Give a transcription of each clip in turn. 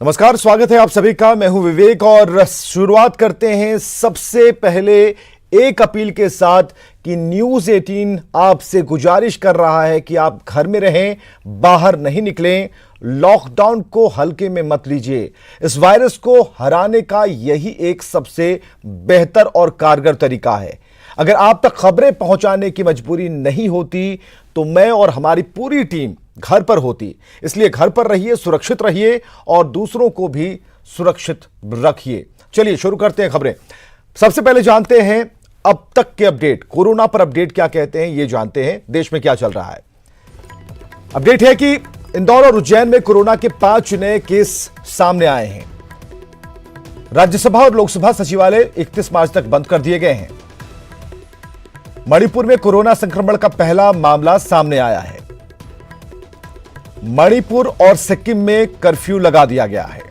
नमस्कार, स्वागत है आप सभी का। मैं हूं विवेक और शुरुआत करते हैं सबसे पहले एक अपील के साथ कि न्यूज 18 आपसे गुजारिश कर रहा है कि आप घर में रहें, बाहर नहीं निकलें, लॉकडाउन को हल्के में मत लीजिए। इस वायरस को हराने का यही एक सबसे बेहतर और कारगर तरीका है। अगर आप तक खबरें पहुंचाने की मजबूरी नहीं होती तो मैं और हमारी पूरी टीम घर पर होती। इसलिए घर पर रहिए, सुरक्षित रहिए और दूसरों को भी सुरक्षित रखिए। चलिए शुरू करते हैं खबरें। सबसे पहले जानते हैं अब तक के अपडेट। कोरोना पर अपडेट क्या कहते हैं ये जानते हैं। देश में क्या चल रहा है। अपडेट है कि इंदौर और उज्जैन में कोरोना के 5 नए केस सामने आए हैं। राज्यसभा और लोकसभा सचिवालय 31 मार्च तक बंद कर दिए गए हैं। मणिपुर में कोरोना संक्रमण का पहला मामला सामने आया है। मणिपुर और सिक्किम में कर्फ्यू लगा दिया गया है।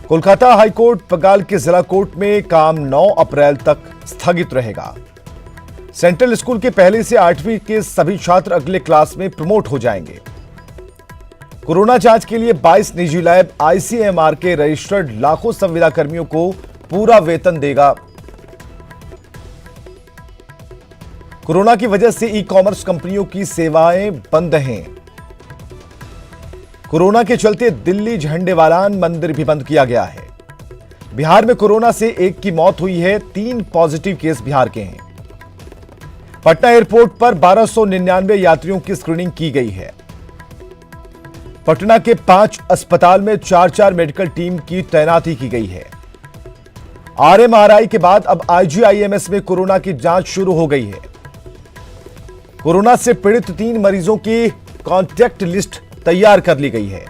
कोलकाता हाईकोर्ट बंगाल के जिला कोर्ट में काम 9 अप्रैल तक स्थगित रहेगा। सेंट्रल स्कूल के पहली से 8वीं के सभी छात्र अगले क्लास में प्रमोट हो जाएंगे। कोरोना जांच के लिए 22 निजी लैब आईसीएमआर के रजिस्टर्ड लाखों संविदा कर्मियों को पूरा वेतन देगा। कोरोना की वजह से ई कॉमर्स कंपनियों की सेवाएं बंद हैं। कोरोना के चलते दिल्ली झंडेवालान मंदिर भी बंद किया गया है। बिहार में कोरोना से एक की मौत हुई है। 3 पॉजिटिव केस बिहार के हैं। पटना एयरपोर्ट पर 1299 यात्रियों की स्क्रीनिंग की गई है। पटना के 5 अस्पताल में 4-4 मेडिकल टीम की तैनाती की गई है। आरएमआरआई के बाद अब आईजीआईएमएस में कोरोना की जांच शुरू हो गई है। कोरोना से पीड़ित 3 मरीजों की कॉन्टैक्ट लिस्ट तैयार कर ली गई है।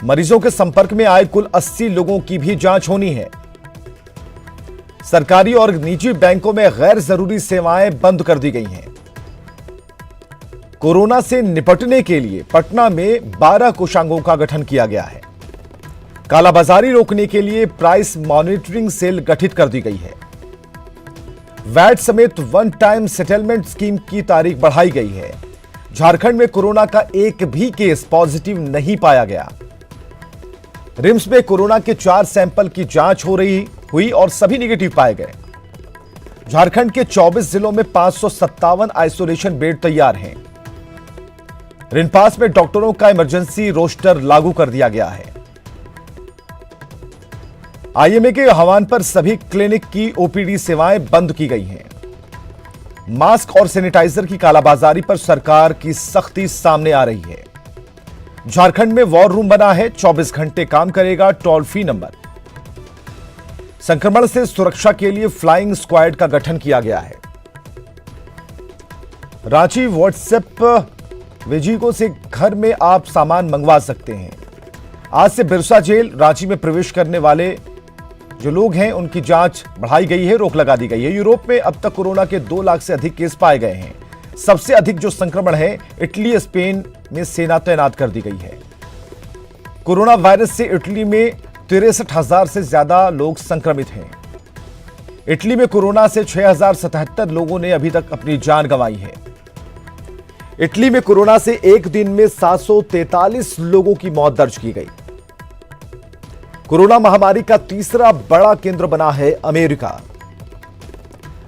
मरीजों के संपर्क में आए कुल 80 लोगों की भी जांच होनी है। सरकारी और निजी बैंकों में गैर जरूरी सेवाएं बंद कर दी गई हैं। कोरोना से निपटने के लिए पटना में 12 कोषांगों का गठन किया गया है। कालाबाजारी रोकने के लिए प्राइस मॉनिटरिंग सेल गठित कर दी गई है। वैट समेत वन टाइम सेटलमेंट स्कीम की तारीख बढ़ाई गई है। झारखंड में कोरोना का एक भी केस पॉजिटिव नहीं पाया गया। रिम्स में कोरोना के 4 सैंपल की जांच हुई और सभी निगेटिव पाए गए। झारखंड के 24 जिलों में 557 आइसोलेशन बेड तैयार हैं। रिनपास में डॉक्टरों का इमरजेंसी रोस्टर लागू कर दिया गया है। आईएमए के आह्वान पर सभी क्लिनिक की ओपीडी सेवाएं बंद की गई हैं। मास्क और सैनिटाइजर की कालाबाजारी पर सरकार की सख्ती सामने आ रही है। झारखंड में वॉर रूम बना है। 24 घंटे काम करेगा टोल फ्री नंबर। संक्रमण से सुरक्षा के लिए फ्लाइंग स्क्वाड का गठन किया गया है। रांची व्हाट्सएप विजिको से घर में आप सामान मंगवा सकते हैं। आज से बिरसा जेल रांची में प्रवेश करने वाले जो लोग हैं उनकी जांच बढ़ाई गई है, रोक लगा दी गई है। यूरोप में अब तक कोरोना के 2 लाख से अधिक केस पाए गए हैं। सबसे अधिक जो संक्रमण है इटली, स्पेन में सेना तैनात कर दी गई है। कोरोना वायरस से इटली में 63,000 से ज्यादा लोग संक्रमित हैं। इटली में कोरोना से 6,077 लोगों ने अभी तक अपनी जान गंवाई है। इटली में कोरोना से एक दिन में 743 लोगों की मौत दर्ज की गई। कोरोना महामारी का तीसरा बड़ा केंद्र बना है अमेरिका।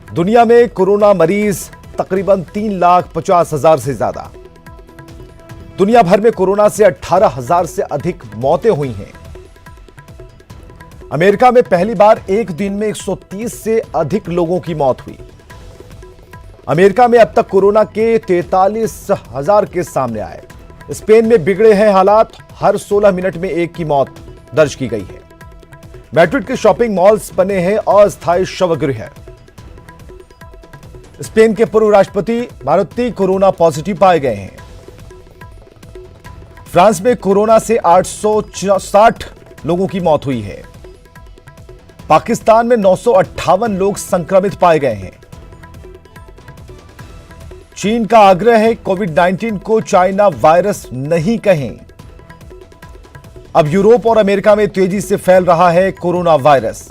दुनिया में कोरोना मरीज तकरीबन 3,50,000 से ज्यादा। दुनिया भर में कोरोना से 18,000 से अधिक मौतें हुई हैं। अमेरिका में पहली बार एक दिन में 130 से अधिक लोगों की मौत हुई। अमेरिका में अब तक कोरोना के 43,000 केस सामने आए। स्पेन में बिगड़े हैं हालात। हर 16 मिनट में एक की मौत दर्ज की गई है। मैड्रिड के शॉपिंग मॉल्स बने हैं अस्थायी शवगृह। स्पेन के पूर्व राष्ट्रपति मारुति कोरोना पॉजिटिव पाए गए हैं। फ्रांस में कोरोना से 860 लोगों की मौत हुई है। पाकिस्तान में 958 लोग संक्रमित पाए गए हैं। चीन का आग्रह है कोविड-19 को चाइना वायरस नहीं कहें। अब यूरोप और अमेरिका में तेजी से फैल रहा है corona virus.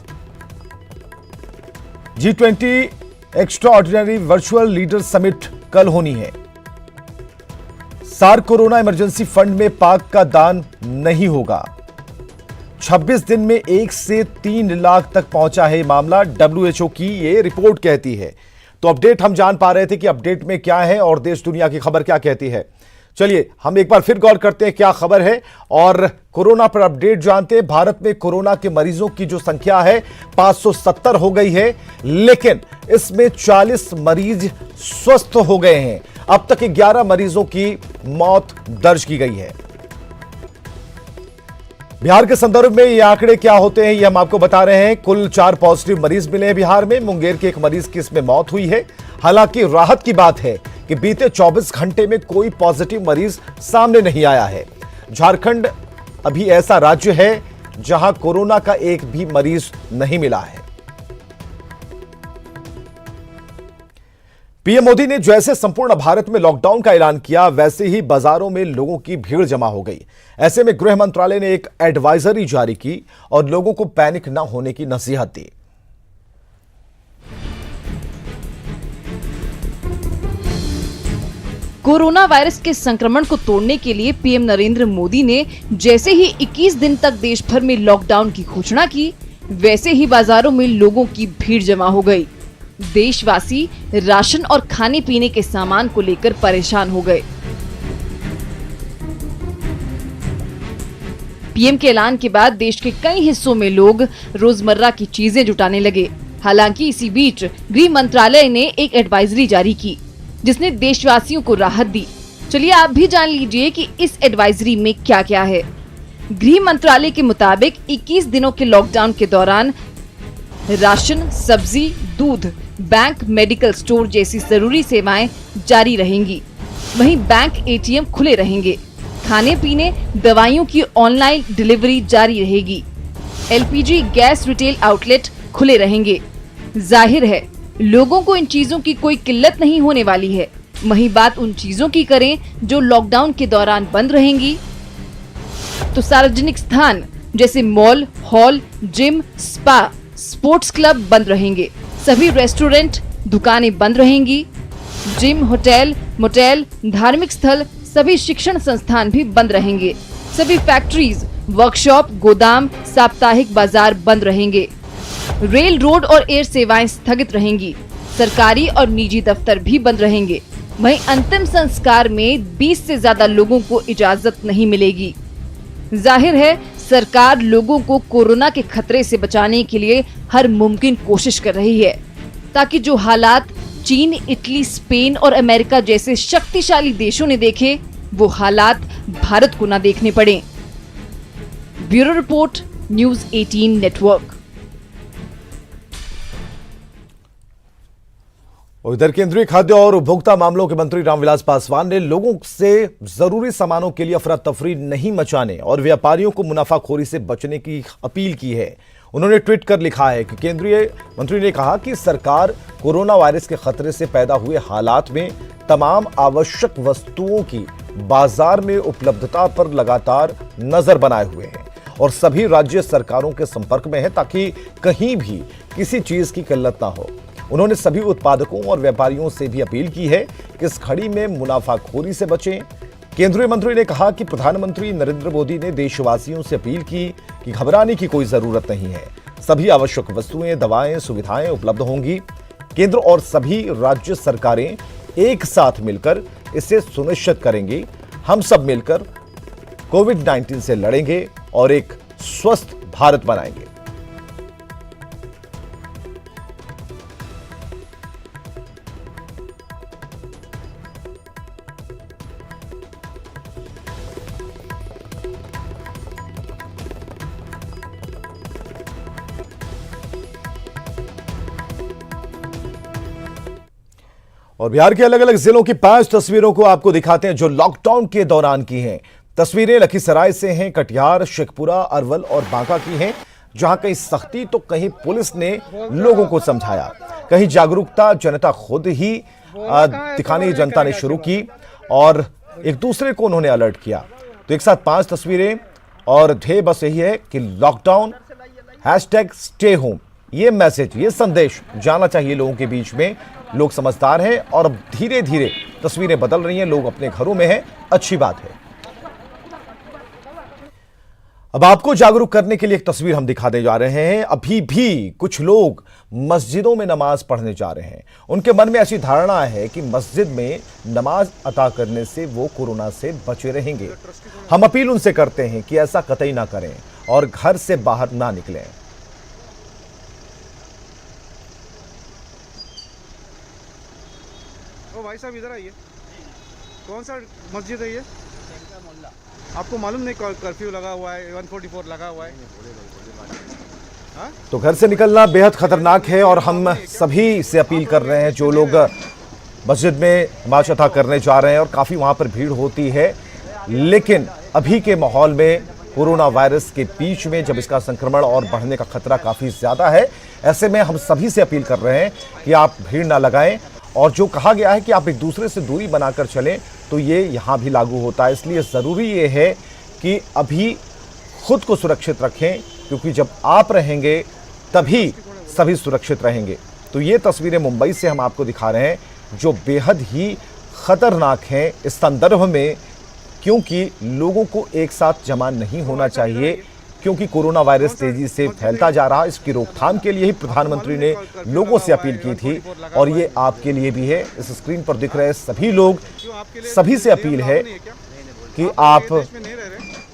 G20 extra ordinary virtual leader summit कल होनी है। सार्क कोरोना इमरजेंसी फंड में पाक का दान नहीं होगा। 26 दिन में 1 से 3 लाख तक पहुंचा है मामला, WHO की ये रिपोर्ट कहती है। तो अपडेट हम जान पा रहे थे कि अपडेट में क्या है और देश दुनिया की खबर क्या कहती है। चलिए हम एक बार फिर गौर करते हैं क्या खबर है और कोरोना पर अपडेट जानते हैं। भारत में कोरोना के मरीजों की जो संख्या है 570 हो गई है, लेकिन इसमें 40 मरीज स्वस्थ हो गए हैं। अब तक 11 मरीजों की मौत दर्ज की गई है। बिहार के संदर्भ में ये आंकड़े क्या होते हैं ये हम आपको बता रहे हैं। कुल 4 पॉजिटिव मरीज मिले हैं बिहार में। मुंगेर के एक मरीज की इसमें मौत हुई है। हालांकि राहत की बात है कि बीते 24 घंटे में कोई पॉजिटिव मरीज सामने नहीं आया है। झारखंड अभी ऐसा राज्य है जहां कोरोना का एक भी मरीज नहीं मिला है। पीएम मोदी ने जैसे संपूर्ण भारत में लॉकडाउन का ऐलान किया, वैसे ही बाजारों में लोगों की भीड़ जमा हो गई। ऐसे में गृह मंत्रालय ने एक एडवाइजरी जारी की और लोगों को पैनिक न होने की नसीहत दी। कोरोना वायरस के संक्रमण को तोड़ने के लिए पीएम नरेंद्र मोदी ने जैसे ही 21 दिन तक देश भर में लॉकडाउन की घोषणा की, वैसे ही बाजारों में लोगों की भीड़ जमा हो गई। देशवासी राशन और खाने पीने के सामान को लेकर परेशान हो गए। पीएम के ऐलान के बाद देश के कई हिस्सों में लोग रोजमर्रा की चीजें जुटाने लगे। हालांकि इसी बीच गृह मंत्रालय ने एक एडवाइजरी जारी की जिसने देशवासियों को राहत दी। चलिए आप भी जान लीजिए कि इस एडवाइजरी में क्या क्या है। गृह मंत्रालय के मुताबिक 21 दिनों के लॉकडाउन के दौरान राशन, सब्जी, दूध, बैंक, मेडिकल स्टोर जैसी जरूरी सेवाएं जारी रहेंगी। वहीं बैंक, एटीएम खुले रहेंगे। खाने पीने, दवाइयों की ऑनलाइन डिलीवरी जारी रहेगी। एलपीजी गैस रिटेल आउटलेट खुले रहेंगे। जाहिर है लोगों को इन चीजों की कोई किल्लत नहीं होने वाली है। वहीं बात उन चीजों की करें जो लॉकडाउन के दौरान बंद रहेंगी, तो सार्वजनिक स्थान जैसे mall, hall, gym, spa, sports club बंद रहेंगे। सभी रेस्टोरेंट, दुकानें बंद रहेंगी। जिम, होटल, मोटेल, धार्मिक स्थल, सभी शिक्षण संस्थान भी बंद रहेंगे। सभी फैक्ट्रीज, वर्कशॉप, गोदाम, साप्ताहिक बाजार बंद रहेंगे। रेल, रोड और एयर सेवाएं स्थगित रहेंगी। सरकारी और निजी दफ्तर भी बंद रहेंगे। वहीं अंतिम संस्कार में 20 से ज्यादा लोगों को इजाजत नहीं मिलेगी। जाहिर है सरकार लोगों को कोरोना के खतरे से बचाने के लिए हर मुमकिन कोशिश कर रही है, ताकि जो हालात चीन, इटली, स्पेन और अमेरिका जैसे शक्तिशाली देशों ने देखे, वो हालात भारत को न देखने पड़े। Bureau report, news 18 network. इधर केंद्रीय खाद्य और उपभोक्ता मामलों के मंत्री रामविलास पासवान ने लोगों से जरूरी सामानों के लिए अफरा तफरी नहीं मचाने और व्यापारियों को मुनाफाखोरी से बचने की अपील की है। उन्होंने ट्वीट कर लिखा है कि केंद्रीय मंत्री ने कहा कि सरकार कोरोना वायरस के खतरे से पैदा हुए हालात में तमाम आवश्यक वस्तुओं की बाजार में उपलब्धता पर लगातार नजर बनाए हुए है और सभी राज्य सरकारों के संपर्क में है ताकि कहीं भी किसी चीज की किल्लत ना हो। उन्होंने सभी उत्पादकों और व्यापारियों से भी अपील की है कि इस घड़ी में मुनाफाखोरी से बचें। केंद्रीय मंत्री ने कहा कि प्रधानमंत्री नरेंद्र मोदी ने देशवासियों से अपील की कि घबराने की कोई जरूरत नहीं है। सभी आवश्यक वस्तुएं, दवाएं, सुविधाएं उपलब्ध होंगी। केंद्र और सभी राज्य सरकारें एक साथ मिलकर इसे सुनिश्चित करेंगी। हम सब मिलकर कोविड-19 से लड़ेंगे और एक स्वस्थ भारत बनाएंगे। और बिहार के अलग अलग जिलों की 5 तस्वीरों को आपको दिखाते हैं जो लॉकडाउन के दौरान की हैं। तस्वीरें लखीसराय से हैं, कटिहार, शेखपुरा, अरवल और बांका की हैं, जहां कहीं सख्ती तो कहीं पुलिस ने लोगों को समझाया, कहीं जागरूकता जनता खुद ही दिखाने जनता ने शुरू की और एक दूसरे को उन्होंने अलर्ट किया। तो एक साथ 5 तस्वीरें और ध्येय बस यही है कि लॉकडाउन, #स्टे होम, ये मैसेज, ये संदेश जाना चाहिए लोगों के बीच में लोग समझदार हैं और अब धीरे धीरे तस्वीरें बदल रही हैं, लोग अपने घरों में हैं, अच्छी बात है। अब आपको जागरूक करने के लिए एक तस्वीर हम दिखाने जा रहे हैं। अभी भी कुछ लोग मस्जिदों में नमाज पढ़ने जा रहे हैं। उनके मन में ऐसी धारणा है कि मस्जिद में नमाज अता करने से वो कोरोना से बचे रहेंगे। हम अपील उनसे करते हैं कि ऐसा कतई ना करें और घर से बाहर ना निकलें। ओ भाई साहब इधर आइए। कौन सा मस्जिद है ये? आपको मालूम नहीं कर्फ्यू लगा हुआ है, 144 लगा हुआ है? तो घर से निकलना बेहद खतरनाक है और हम सभी से अपील कर रहे हैं, जो लोग मस्जिद में नमाज अता करने जा रहे हैं और काफ़ी वहाँ पर भीड़ होती है, लेकिन अभी के माहौल में कोरोना वायरस के बीच में जब इसका संक्रमण और बढ़ने का खतरा काफ़ी ज़्यादा है, ऐसे में हम सभी से अपील कर रहे हैं कि आप भीड़ ना लगाएं। और जो कहा गया है कि आप एक दूसरे से दूरी बनाकर चलें, तो ये यहाँ भी लागू होता है। इसलिए ज़रूरी ये है कि अभी खुद को सुरक्षित रखें, क्योंकि जब आप रहेंगे तभी सभी सुरक्षित रहेंगे। तो ये तस्वीरें मुंबई से हम आपको दिखा रहे हैं, जो बेहद ही खतरनाक हैं इस संदर्भ में, क्योंकि लोगों को एक साथ जमा नहीं होना चाहिए, क्योंकि कोरोना वायरस तेजी से फैलता जा रहा है। इसकी रोकथाम के लिए ही प्रधानमंत्री ने लोगों से अपील की थी और ये आपके लिए भी है। इस स्क्रीन पर दिख रहे सभी लोग, सभी से अपील है कि आप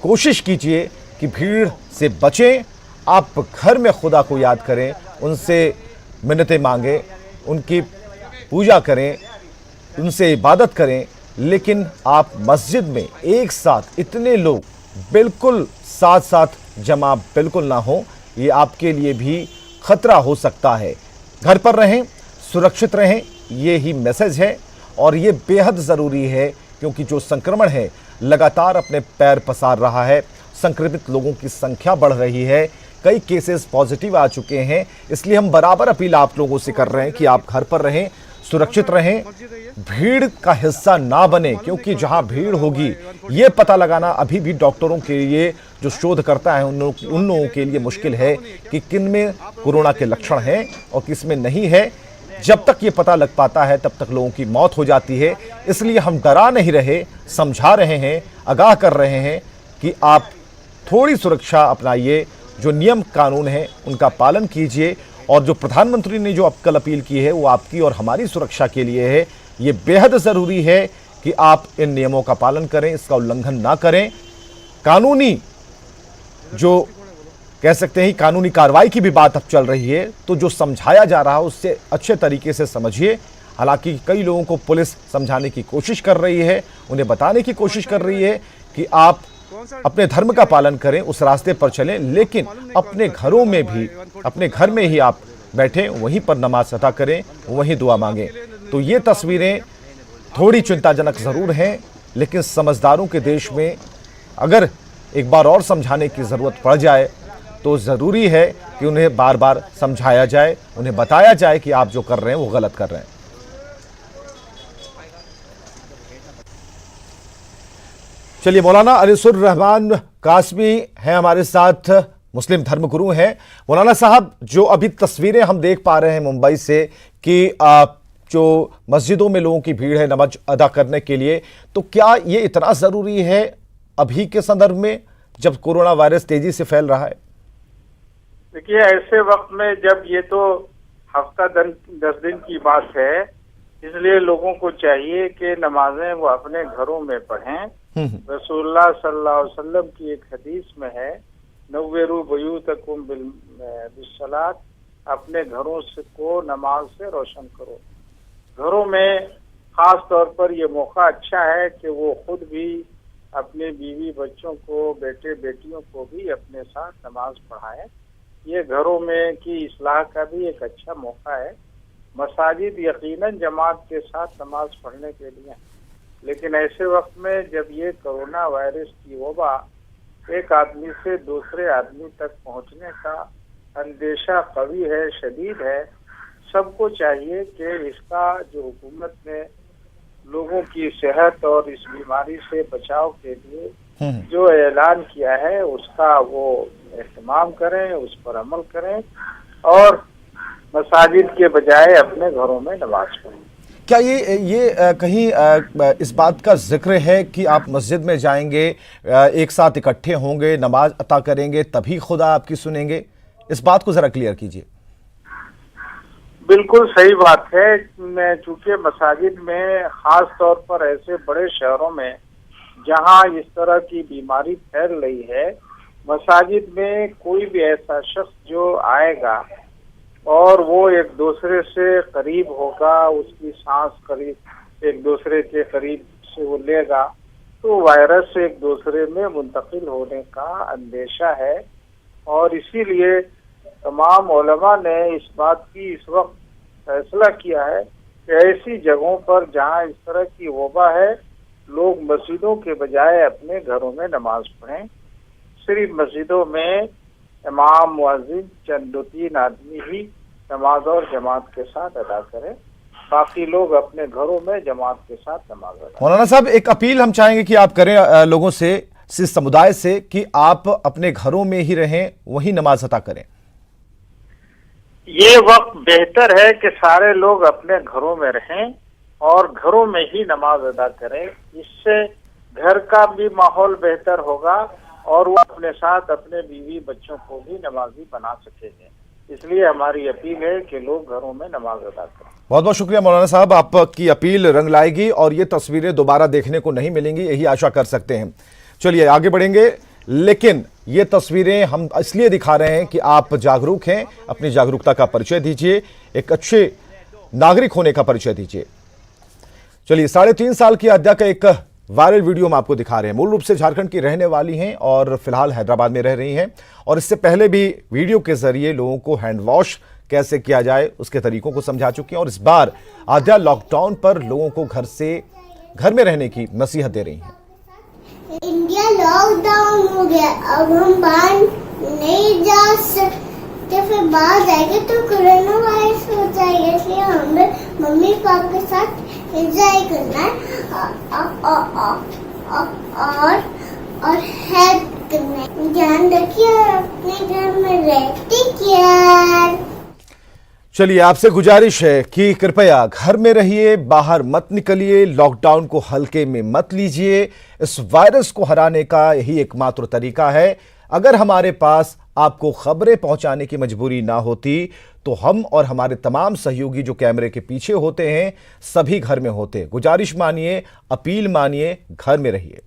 कोशिश कीजिए कि भीड़ से बचें। आप घर में खुदा को याद करें, उनसे मिन्नतें मांगें, उनकी पूजा करें, उनसे इबादत करें, लेकिन आप मस्जिद में एक साथ इतने लोग बिल्कुल साथ साथ जमा बिल्कुल ना हो। ये आपके लिए भी खतरा हो सकता है। घर पर रहें, सुरक्षित रहें, ये ही मैसेज है और ये बेहद ज़रूरी है, क्योंकि जो संक्रमण है लगातार अपने पैर पसार रहा है। संक्रमित लोगों की संख्या बढ़ रही है, कई केसेस पॉजिटिव आ चुके हैं। इसलिए हम बराबर अपील आप लोगों से कर रहे हैं कि आप घर पर रहें, सुरक्षित रहें, भीड़ का हिस्सा ना बने, क्योंकि जहां भीड़ होगी ये पता लगाना अभी भी डॉक्टरों के लिए, जो शोध करता है उन लोगों के लिए मुश्किल है कि किन में कोरोना के लक्षण हैं और किस में नहीं है। जब तक ये पता लग पाता है तब तक लोगों की मौत हो जाती है। इसलिए हम डरा नहीं रहे, समझा रहे हैं, आगाह कर रहे हैं कि आप थोड़ी सुरक्षा अपनाइए, जो नियम कानून है उनका पालन कीजिए। और जो प्रधानमंत्री ने जो अब कल अपील की है वो आपकी और हमारी सुरक्षा के लिए है। ये बेहद ज़रूरी है कि आप इन नियमों का पालन करें, इसका उल्लंघन ना करें। कानूनी जो कह सकते हैं कानूनी कार्रवाई की भी बात अब चल रही है, तो जो समझाया जा रहा है उससे अच्छे तरीके से समझिए। हालांकि कई लोगों को पुलिस समझाने की कोशिश कर रही है, उन्हें बताने की कोशिश कर रही है कि आप अपने धर्म का पालन करें, उस रास्ते पर चलें, लेकिन अपने घरों में भी, अपने घर में ही आप बैठें, वहीं पर नमाज अता करें, वहीं दुआ मांगें। तो ये तस्वीरें थोड़ी चिंताजनक ज़रूर हैं, लेकिन समझदारों के देश में अगर एक बार और समझाने की ज़रूरत पड़ जाए तो ज़रूरी है कि उन्हें बार बार समझाया जाए, उन्हें बताया जाए कि आप जो कर रहे हैं वो गलत कर रहे हैं। चलिए, मौलाना अनिसुर रहमान कासमी हैं हमारे साथ, मुस्लिम धर्मगुरु हैं। मौलाना साहब, जो अभी तस्वीरें हम देख पा रहे हैं मुंबई से कि जो मस्जिदों में लोगों की भीड़ है नमाज अदा करने के लिए, तो क्या ये इतना ज़रूरी है अभी के संदर्भ में जब कोरोना वायरस तेजी से फैल रहा है? देखिए, ऐसे वक्त में जब ये तो हफ्ता 10 दिन की बात है, इसलिए लोगों को चाहिए कि नमाजें वो अपने घरों में पढ़ें। रसूलुल्लाह सल्लल्लाहु अलैहि वसल्लम की एक हदीस में है, नव्विरू बुयूतकुम बिस्सलात, अपने घरों से को नमाज से रोशन करो। घरों में खास तौर पर ये मौका अच्छा है कि वो खुद भी अपने बीवी बच्चों को, बेटे बेटियों को भी अपने साथ नमाज पढ़ाएं। ये घरों में की इस्लाह का भी एक अच्छा मौका है। मसाजिद यकीनन जमात के साथ नमाज पढ़ने के लिए, लेकिन ऐसे वक्त में जब ये कोरोना वायरस की वबा एक आदमी से दूसरे आदमी तक पहुंचने का अंदेशा कवी है, शदीद है, सबको चाहिए कि इसका जो हुकूमत ने लोगों की सेहत और इस बीमारी से बचाव के लिए जो ऐलान किया है उसका वो एहतमाम करें, उस पर अमल करें। और मसाजिद के बजाय अपने घरों में नमाज पढ़ें। क्या ये कहीं इस बात का जिक्र है कि आप मस्जिद में जाएंगे, एक साथ इकट्ठे होंगे, नमाज अता करेंगे, तभी खुदा आपकी सुनेंगे? इस बात को जरा क्लियर कीजिए। बिल्कुल सही बात है। चूंकि मसाजिद में खास तौर पर ऐसे बड़े शहरों में जहां इस तरह की बीमारी फैल रही है, मसाजिद में कोई भी ऐसा शख्स जो आएगा और वो एक दूसरे से करीब होगा, उसकी सांस करीब एक दूसरे के करीब से वो लेगा, तो वायरस एक दूसरे में मुंतकिल होने का अंदेशा है। और इसीलिए तमाम उलमा ने इस बात की इस वक्त फैसला किया है कि ऐसी जगहों पर जहां इस तरह की वबा है, लोग मस्जिदों के बजाय अपने घरों में नमाज पढ़ें। सिर्फ मस्जिदों में इमाम मुअज्जिन चंद 2-3 आदमी ही नमाज और जमात के साथ अदा करें, बाकी लोग अपने घरों में जमात के साथ नमाज अदा करें। मौलाना साहब, एक अपील हम चाहेंगे कि आप करें लोगों से, इस समुदाय से, कि आप अपने घरों में ही रहें, वहीं नमाज अता करें। ये वक्त बेहतर है कि सारे लोग अपने घरों में रहें और घरों में ही नमाज अदा करें। इससे घर का भी माहौल बेहतर होगा और वो अपने साथ अपने बीवी बच्चों को भी नमाजी बना सकेंगे। इसलिए हमारी अपील है कि लोग घरों में नमाज अदा करें। बहुत बहुत शुक्रिया मौलाना साहब, आपकी अपील रंग लाएगी और ये तस्वीरें दोबारा देखने को नहीं मिलेंगी, यही आशा कर सकते हैं। चलिए आगे बढ़ेंगे, लेकिन ये तस्वीरें हम इसलिए दिखा रहे हैं कि आप जागरूक हैं, अपनी जागरूकता का परिचय दीजिए, एक अच्छे नागरिक होने का परिचय दीजिए। चलिए, 3.5 साल की आद्या का एक वायरल वीडियो हम आपको दिखा रहे हैं। मूल रूप से झारखंड की रहने वाली हैं और फिलहाल हैदराबाद में रह रही हैं, और इससे पहले भी वीडियो के जरिए लोगों को हैंड वॉश कैसे किया जाए उसके तरीकों को समझा चुकी हैं। और इस बार आद्या लॉकडाउन पर लोगों को घर में रहने की नसीहत दे रही हैं। इंडिया लॉकडाउन हो गया, अब हम बाहर नहीं जा सकते, फिर बाहर जाएंगे तो कोरोना वायरस हो जाएगा। इसलिए हमें मम्मी पापा के साथ एंजॉय करना है और हेल्प करना है। ध्यान रखिए और अपने घर में रहते केयर। चलिए, आपसे गुजारिश है कि कृपया घर में रहिए, बाहर मत निकलिए, लॉकडाउन को हल्के में मत लीजिए। इस वायरस को हराने का यही एकमात्र तरीका है। अगर हमारे पास आपको खबरें पहुंचाने की मजबूरी ना होती तो हम और हमारे तमाम सहयोगी जो कैमरे के पीछे होते हैं, सभी घर में होते। गुजारिश मानिए, अपील मानिए, घर में रहिए।